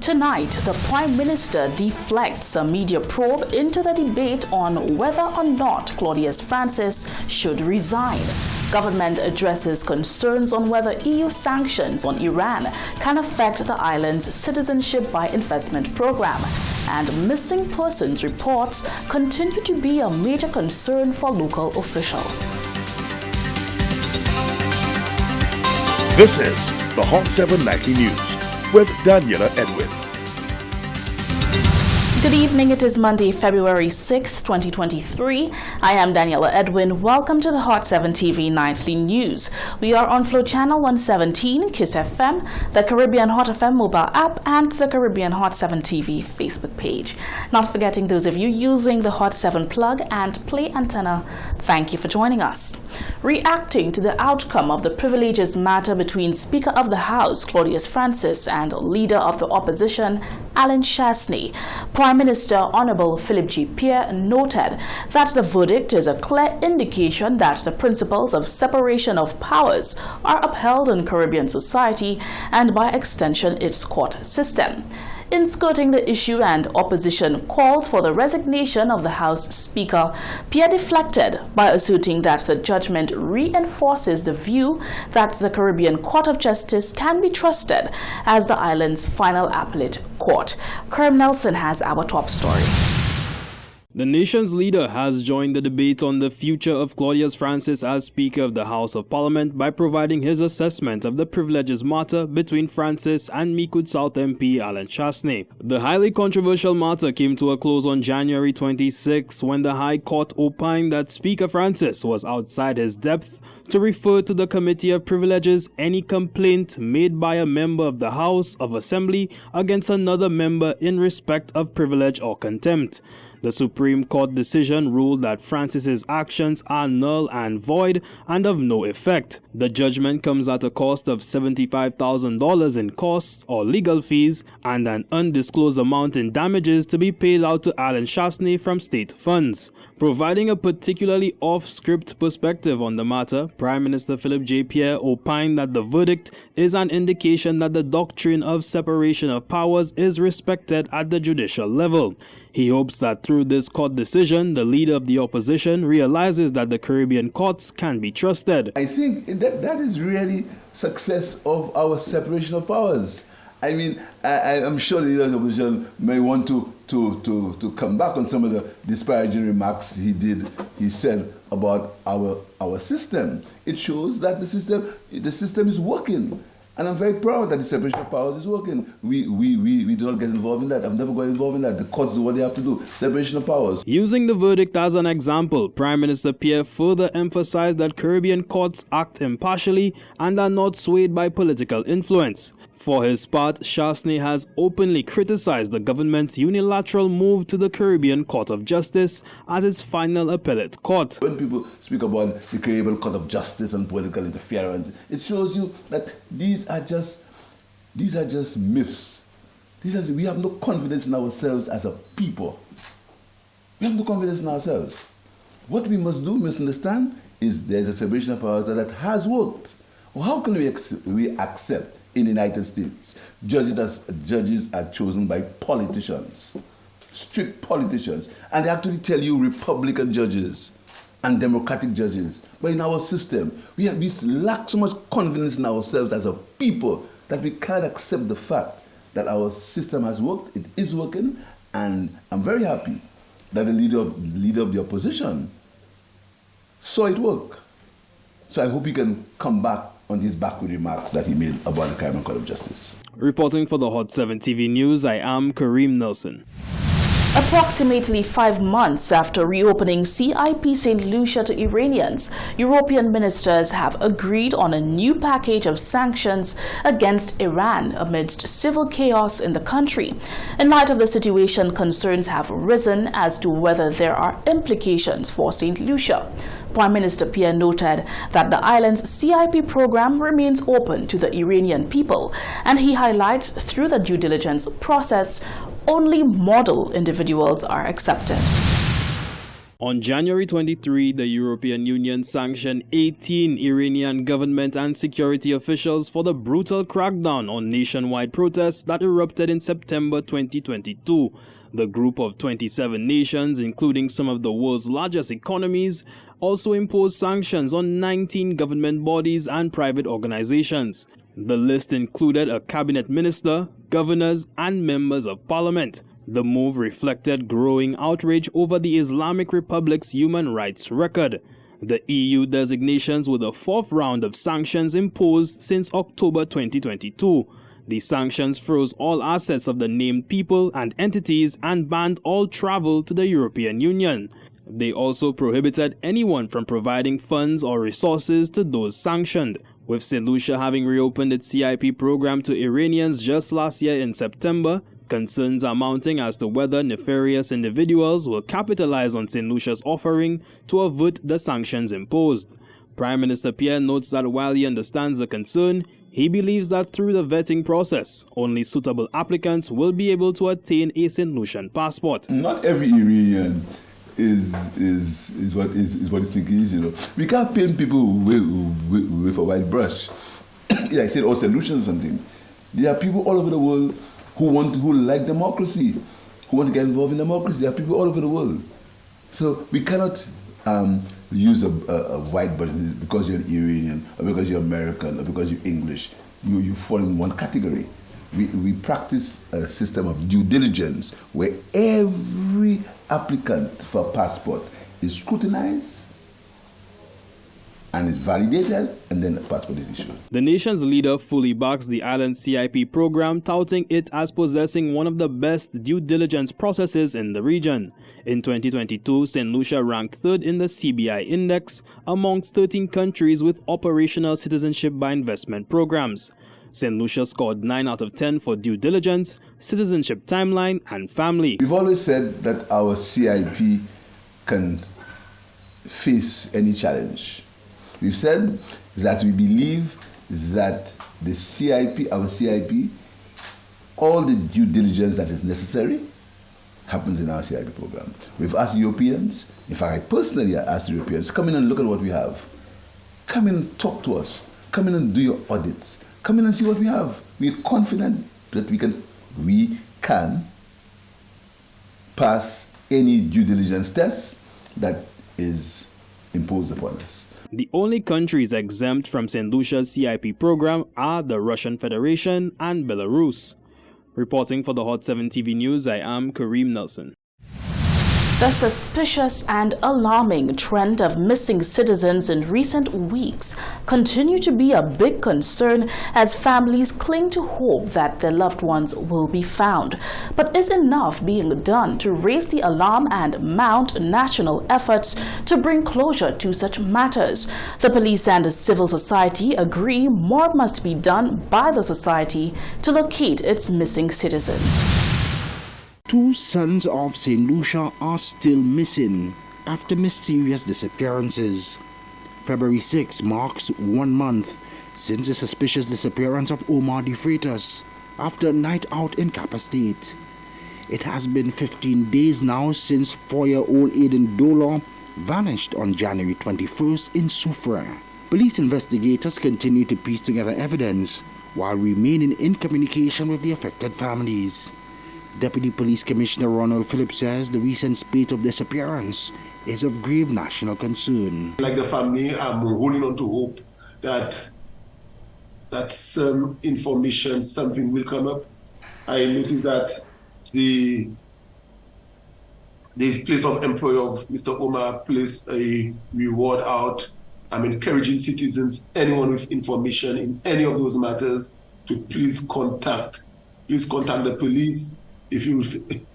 Tonight, the Prime Minister deflects a media probe into the debate on whether or not Claudius Francis should resign. Government addresses concerns on whether EU sanctions on Iran can affect the island's citizenship by investment program. And missing persons reports continue to be a major concern for local officials. This is the Hot 7 Nightly News with Daniela Edwin. Good evening, it is Monday, February 6th, 2023. I am Daniela Edwin. Welcome to the Hot 7 TV Nightly News. We are on Flow Channel 117, Kiss FM, the Caribbean Hot FM mobile app, and the Caribbean Hot 7 TV Facebook page. Not forgetting those of you using the Hot 7 plug and play antenna, thank you for joining us. Reacting to the outcome of the privileges matter between Speaker of the House, Claudius Francis, and Leader of the Opposition, Allen Chastanet, Prime Minister Honorable Philip G. Pierre noted that the verdict is a clear indication that the principles of separation of powers are upheld in Caribbean society and by extension its court system. In skirting the issue and opposition calls for the resignation of the House Speaker, Pierre deflected by asserting that the judgment reinforces the view that the Caribbean Court of Justice can be trusted as the island's final appellate court. Kerm Nelson has our top story. The nation's leader has joined the debate on the future of Claudius Francis as Speaker of the House of Parliament by providing his assessment of the privileges matter between Francis and Micoud South MP Allen Chastanet. The highly controversial matter came to a close on January 26 when the High Court opined that Speaker Francis was outside his depth to refer to the Committee of Privileges any complaint made by a member of the House of Assembly against another member in respect of privilege or contempt. The Supreme Court decision ruled that Francis's actions are null and void and of no effect. The judgment comes at a cost of $75,000 in costs or legal fees and an undisclosed amount in damages to be paid out to Allen Chastanet from state funds. Providing a particularly off-script perspective on the matter, Prime Minister Philip J. Pierre opined that the verdict is an indication that the doctrine of separation of powers is respected at the judicial level. He hopes that through this court decision, the leader of the opposition realizes that the Caribbean courts can be trusted. I think that is really success of our separation of powers. I mean, I'm sure the leader of the opposition may want to come back on some of the disparaging remarks he said about our system. It shows that the system is working. And I'm very proud that the separation of powers is working. We do not get involved in that. I've never got involved in that. The courts do what they have to do. Separation of powers. Using the verdict as an example, Prime Minister Pierre further emphasized that Caribbean courts act impartially and are not swayed by political influence. For his part, Chastanet has openly criticized the government's unilateral move to the Caribbean Court of Justice as its final appellate court. When people speak about the Caribbean Court of Justice and political interference, it shows you that these are just myths. We have no confidence in ourselves as a people. We have no confidence in ourselves. What we must do, must understand, is there's a separation of powers that has worked. Well, how can we accept in the United States, judges are chosen by politicians, strict politicians, and they actually tell you Republican judges and Democratic judges. But in our system, we lack so much confidence in ourselves as a people that we can't accept the fact that our system has worked, it is working, and I'm very happy that the leader of the opposition saw it work. So I hope he can come back on these backward remarks that he made about the Caribbean Court of Justice. Reporting for the Hot 7 TV News, I am Kareem Nelson. Approximately 5 months after reopening CIP St. Lucia to Iranians, European ministers have agreed on a new package of sanctions against Iran amidst civil chaos in the country. In light of the situation, concerns have risen as to whether there are implications for St. Lucia. Prime Minister Pierre noted that the island's CIP program remains open to the Iranian people, and he highlights through the due diligence process, only model individuals are accepted. On January 23, the European Union sanctioned 18 Iranian government and security officials for the brutal crackdown on nationwide protests that erupted in September 2022. The group of 27 nations, including some of the world's largest economies, also imposed sanctions on 19 government bodies and private organizations. The list included a cabinet minister, governors, and members of parliament. The move reflected growing outrage over the Islamic Republic's human rights record. The EU designations were the fourth round of sanctions imposed since October 2022. The sanctions froze all assets of the named people and entities and banned all travel to the European Union. They also prohibited anyone from providing funds or resources to those sanctioned. With St. Lucia having reopened its CIP program to Iranians just last year in September, concerns are mounting as to whether nefarious individuals will capitalize on St. Lucia's offering to avert the sanctions imposed. Prime Minister Pierre notes that while he understands the concern, he believes that through the vetting process, only suitable applicants will be able to attain a St. Lucian passport. Not every Iranian is what it's thinking is, you know. We can't paint people with a white brush. Yeah, I said all solutions or something. There are people all over the world who like democracy, who want to get involved in democracy. There are people all over the world. So we cannot use a white brush because you're an Iranian, or because you're American, or because you're English. You fall in one category. We practice a system of due diligence where every applicant for a passport is scrutinized and is validated, and then a passport is issued. The nation's leader fully backs the island's CIP program, touting it as possessing one of the best due diligence processes in the region. In 2022, St. Lucia ranked third in the CBI index amongst 13 countries with operational citizenship by investment programs. St. Lucia scored 9 out of 10 for due diligence, citizenship timeline, and family. We've always said that our CIP can face any challenge. We've said that we believe that the CIP, our CIP, all the due diligence that is necessary happens in our CIP program. We've asked Europeans, in fact I personally asked Europeans, come in and look at what we have. Come in and talk to us. Come in and do your audits. Come in and see what we have. We're confident that we can pass any due diligence test that is imposed upon us. The only countries exempt from St. Lucia's CIP program are the Russian Federation and Belarus. Reporting for the Hot 7 TV News, I am Kareem Nelson. The suspicious and alarming trend of missing citizens in recent weeks continue to be a big concern as families cling to hope that their loved ones will be found. But is enough being done to raise the alarm and mount national efforts to bring closure to such matters? The police and civil society agree more must be done by the society to locate its missing citizens. 2 sons of St. Lucia are still missing after mysterious disappearances. February 6 marks 1 month since the suspicious disappearance of Omar De Freitas after a night out in Kappa State. It has been 15 days now since 4-year-old Aiden Dola vanished on January 21st in Soufrière. Police investigators continue to piece together evidence while remaining in communication with the affected families. Deputy Police Commissioner Ronald Phillips says the recent spate of disappearance is of grave national concern. Like the family, I'm holding on to hope that some information, something will come up. I noticed that the place of employ of Mr. Omar placed a reward out. I'm encouraging citizens, anyone with information in any of those matters, to please contact the police. If you think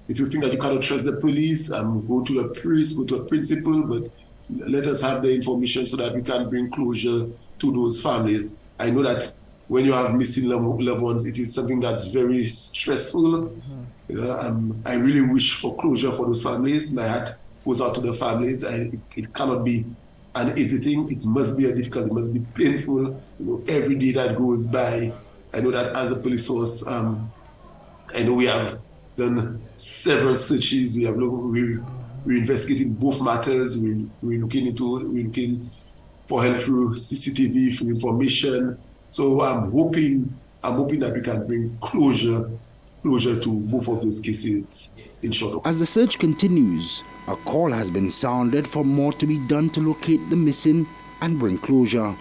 that you cannot trust the police, go to a priest, go to a principal, but let us have the information so that we can bring closure to those families. I know that when you have missing loved ones, it is something that's very stressful. I really wish for closure for those families. My heart goes out to the families. It cannot be an easy thing. It must be difficult. It must be painful. Every day that goes by, I know that as a police force, I know we have done several searches. We we're investigating both matters. We're looking for help through CCTV, through information. So I'm hoping that we can bring closure to both of those cases in short. As the search continues, a call has been sounded for more to be done to locate the missing and bring closure.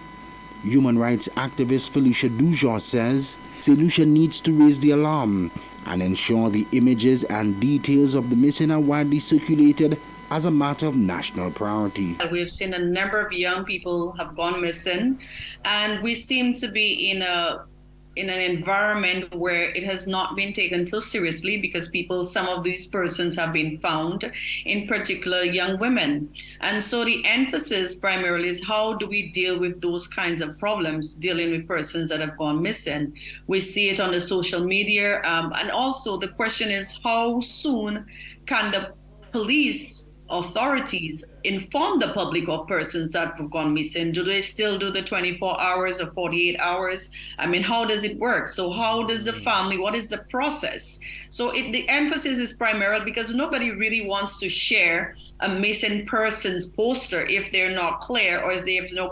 Human rights activist Felicia Dujour says St. Lucia needs to raise the alarm and ensure the images and details of the missing are widely circulated as a matter of national priority. We've seen a number of young people have gone missing, and we seem to be in an environment where it has not been taken so seriously because some of these persons have been found, in particular young women. And so the emphasis primarily is how do we deal with those kinds of problems, dealing with persons that have gone missing. We see it on the social media. And also the question is, how soon can the police authorities inform the public of persons that have gone missing? Do they still do the 24 hours or 48 hours? I mean, how does it work? So how does the family, what is the process? So the emphasis is primarily because nobody really wants to share a missing persons poster if they're not clear or if they have no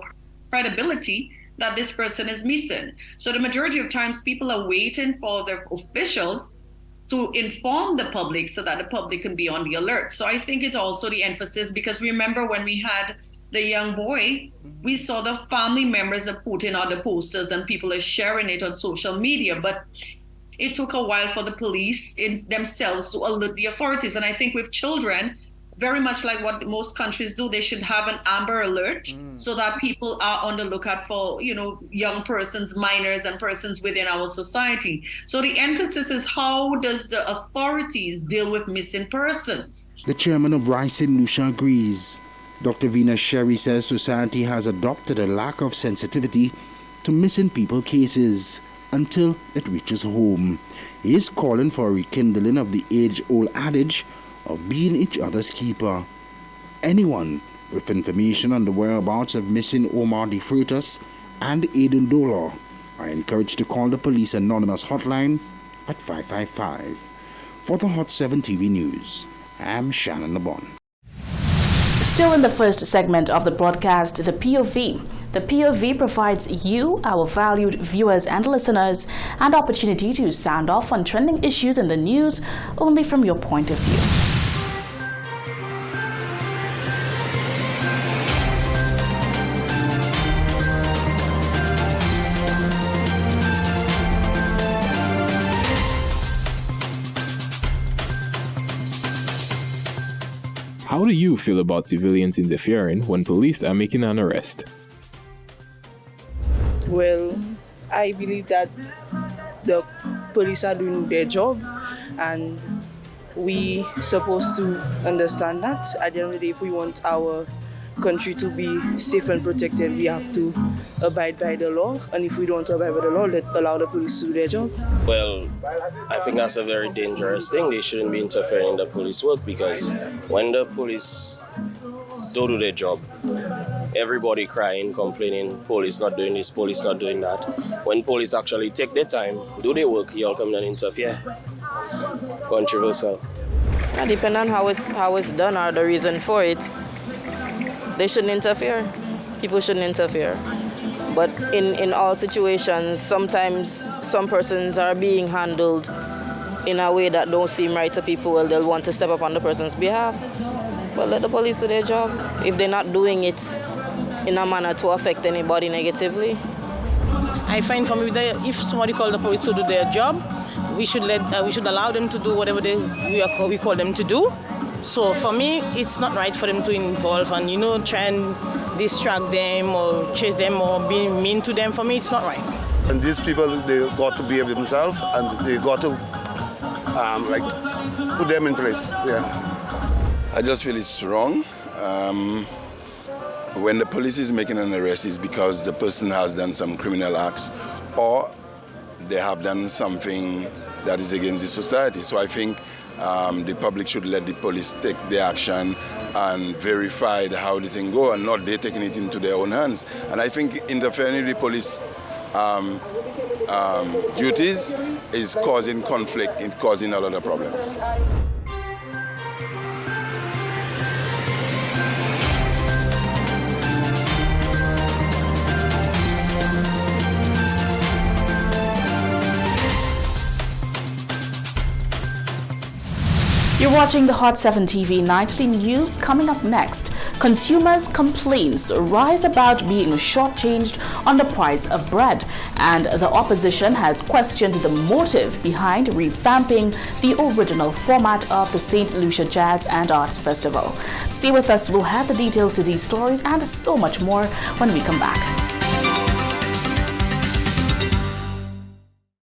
credibility that this person is missing. So the majority of times people are waiting for the officials to inform the public so that the public can be on the alert. So I think it's also the emphasis, because remember when we had the young boy, we saw the family members are putting out the posters and people are sharing it on social media, but it took a while for the police themselves to alert the authorities. And I think with children, very much like what most countries do, they should have an Amber Alert so that people are on the lookout for, young persons, minors, and persons within our society. So the emphasis is how does the authorities deal with missing persons? The chairman of Rise St. Lucia agrees. Dr. Vina Sherry says society has adopted a lack of sensitivity to missing people cases until it reaches home. He is calling for a rekindling of the age-old adage of being each other's keeper. Anyone with information on the whereabouts of missing Omar De Freitas and Aiden Dollar are encouraged to call the police anonymous hotline at 555. For the Hot 7 TV News, I'm Shannon LeBon. Still in the first segment of the broadcast, the POV. The POV provides you, our valued viewers and listeners, an opportunity to sound off on trending issues in the news only from your point of view. How do you feel about civilians interfering when police are making an arrest? Well, I believe that the police are doing their job, and we supposed to understand that. At the end of the day, if we want our country to be safe and protected, we have to abide by the law, and if we don't abide by the law, let's allow the police to do their job. Well, I think that's a very dangerous thing. They shouldn't be interfering in the police work, because when the police don't do their job, everybody crying, complaining, police not doing this, police not doing that. When police actually take their time, do their work, you all come and interfere. Controversial. Depending on how it's done or the reason for it, they shouldn't interfere. People shouldn't interfere. But in all situations, sometimes some persons are being handled in a way that don't seem right to people. Well, they'll want to step up on the person's behalf. But let the police do their job. If they're not doing it in a manner to affect anybody negatively. I find for me that if somebody called the police to do their job, we should allow them to do whatever we call them to do. So for me, it's not right for them to involve and try and distract them or chase them or be mean to them. For me, it's not right. And these people, they got to behave themselves, and they got to put them in place. Yeah. I just feel it's wrong. When the police is making an arrest, it's because the person has done some criminal acts or they have done something that is against the society. So I think the public should let the police take the action and verify how the thing go, and not they taking it into their own hands. And I think interfering with the police duties is causing conflict, it's causing a lot of problems. You're watching the Hot 7 TV Nightly News. Coming up next, consumers' complaints rise about being shortchanged on the price of bread, and the opposition has questioned the motive behind revamping the original format of the St. Lucia Jazz and Arts Festival. Stay with us, we'll have the details to these stories and so much more when we come back.